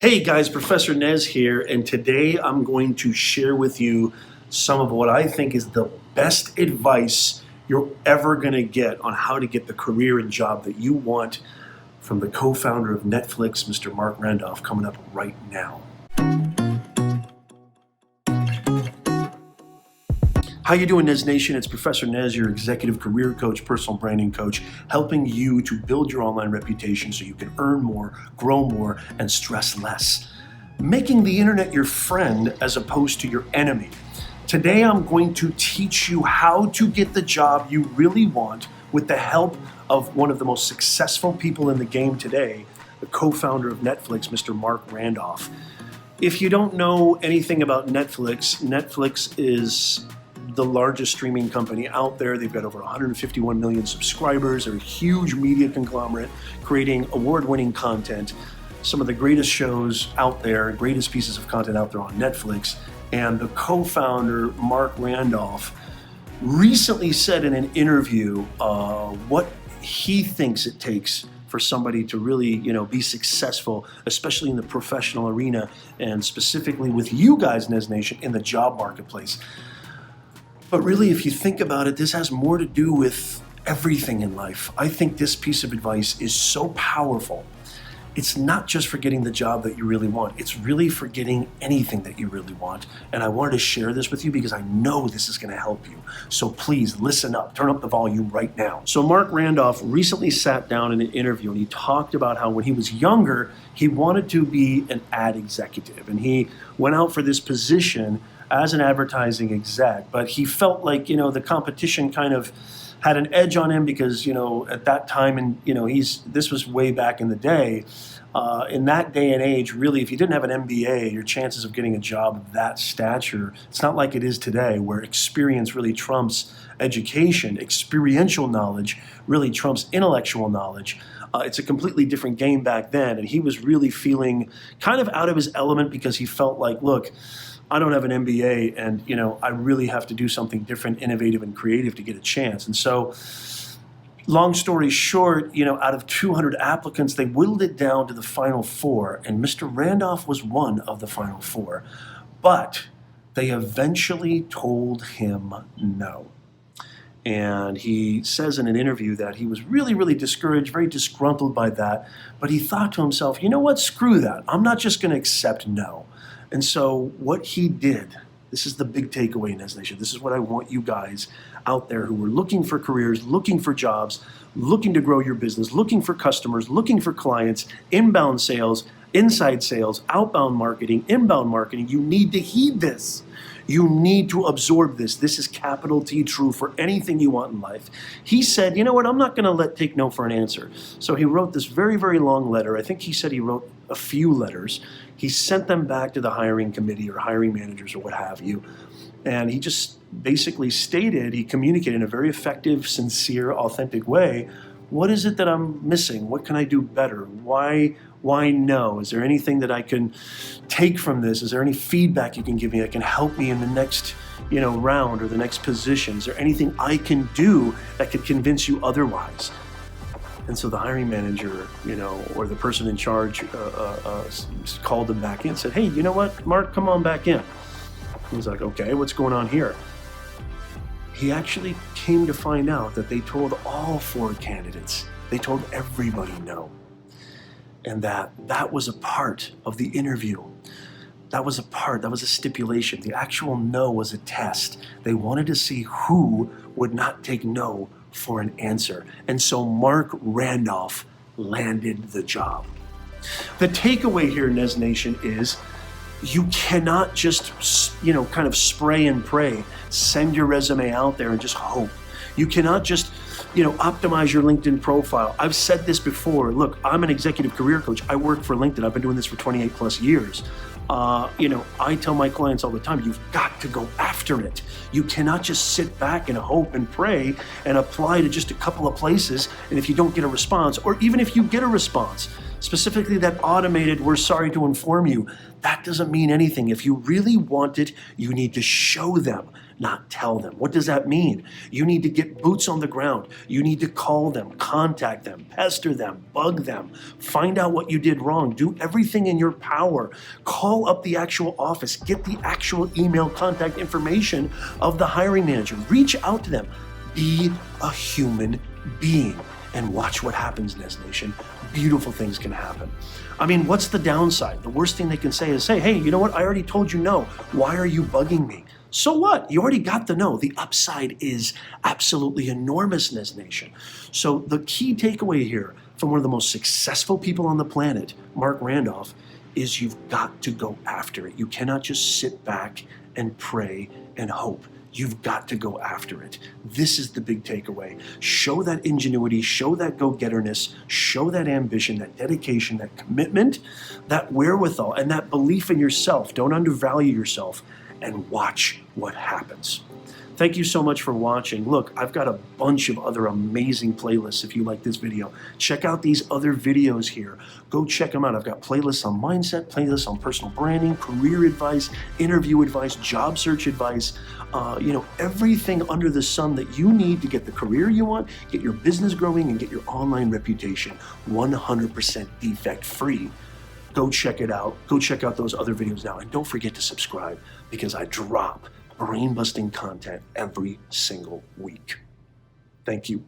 Hey guys, Professor Nez here, and today I'm going to share with you some of what I think is the best advice you're ever going to get on how to get the career and job that you want from the co-founder of Netflix, Mr. Marc Randolph, coming up right now. How you doing, Nez Nation? It's Professor Nez, your executive career coach, personal branding coach, helping you to build your online reputation so you can earn more, grow more, and stress less. Making the internet your friend as opposed to your enemy. Today, I'm going to teach you how to get the job you really want with the help of one of the most successful people in the game today, the co-founder of Netflix, Mr. Marc Randolph. If you don't know anything about Netflix, Netflix is the largest streaming company out there. They've got over 151 million subscribers. They're a huge media conglomerate creating award-winning content. Some of the greatest shows out there, greatest pieces of content out there on Netflix. And the co-founder, Marc Randolph, recently said in an interview what he thinks it takes for somebody to really, be successful, especially in the professional arena, and specifically with you guys, Nez Nation, in the job marketplace. But really, if you think about it, this has more to do with everything in life. I think this piece of advice is so powerful. It's not just for getting the job that you really want. It's really for getting anything that you really want. And I wanted to share this with you because I know this is going to help you. So please listen up, turn up the volume right now. So Marc Randolph recently sat down in an interview and he talked about how when he was younger, he wanted to be an ad executive. And he went out for this position as an advertising exec, but he felt like, the competition kind of had an edge on him because, at that time, and, this was way back in the day, in that day and age, really, if you didn't have an MBA, your chances of getting a job of that stature, it's not like it is today where experience really trumps education. Experiential knowledge really trumps intellectual knowledge. It's a completely different game back then, and he was really feeling kind of out of his element because he felt like, look, I don't have an MBA and, I really have to do something different, innovative, and creative to get a chance. And so, long story short, out of 200 applicants, they whittled it down to the final 4, and Mr. Randolph was one of the final 4. But they eventually told him no. And he says in an interview that he was really, really discouraged, very disgruntled by that. But he thought to himself, you know what, screw that. I'm not just going to accept no. And so what he did, this is the big takeaway, Nez Nation. This is what I want you guys out there who are looking for careers, looking for jobs, looking to grow your business, looking for customers, looking for clients, inbound sales, inside sales, outbound marketing, inbound marketing. You need to heed this. You need to absorb this. This is capital T true for anything you want in life. He said, you know what, I'm not going to take no for an answer. So he wrote this very, very long letter. I think he said he wrote a few letters. He sent them back to the hiring committee or hiring managers or what have you. And he just basically stated, he communicated in a very effective, sincere, authentic way, what is it that I'm missing? What can I do better? Why no? Is there anything that I can take from this? Is there any feedback you can give me that can help me in the next, round or the next position? Is there anything I can do that could convince you otherwise? And so the hiring manager, or the person in charge called him back in and said, hey, you know what, Marc, come on back in. He was like, okay, what's going on here? He actually came to find out that they told all 4 candidates, they told everybody no. And that was a part of the interview. That was a stipulation. The actual no was a test. They wanted to see who would not take no for an answer. And so Marc Randolph landed the job. The takeaway here, Nez Nation, is you cannot just, kind of spray and pray, send your resume out there and just hope. You cannot just, optimize your LinkedIn profile. I've said this before. Look, I'm an executive career coach. I work for LinkedIn. I've been doing this for 28 plus years. I tell my clients all the time, you've got to go after it. You cannot just sit back and hope and pray and apply to just a couple of places. And if you don't get a response, or even if you get a response, specifically that automated, "we're sorry to inform you." That doesn't mean anything. If you really want it, you need to show them, not tell them. What does that mean? You need to get boots on the ground. You need to call them, contact them, pester them, bug them, find out what you did wrong. Do everything in your power. Call up the actual office. Get the actual email contact information of the hiring manager. Reach out to them. Be a human being and watch what happens, Nez Nation. Beautiful things can happen. I mean, what's the downside? The worst thing they can say is, say, "Hey, you know what? I already told you no. Why are you bugging me?" So what? You already got the no. The upside is absolutely enormous, Nez Nation. So the key takeaway here from one of the most successful people on the planet, Marc Randolph, is you've got to go after it. You cannot just sit back and pray and hope. You've got to go after it. This is the big takeaway. Show that ingenuity, show that go-getterness, show that ambition, that dedication, that commitment, that wherewithal, and that belief in yourself. Don't undervalue yourself, and watch what happens. Thank you so much for watching. Look, I've got a bunch of other amazing playlists if you like this video. Check out these other videos here. Go check them out. I've got playlists on mindset, playlists on personal branding, career advice, interview advice, job search advice, everything under the sun that you need to get the career you want, get your business growing, and get your online reputation 100% defect-free. Go check it out. Go check out those other videos now. And don't forget to subscribe because I drop brain-busting content every single week. Thank you.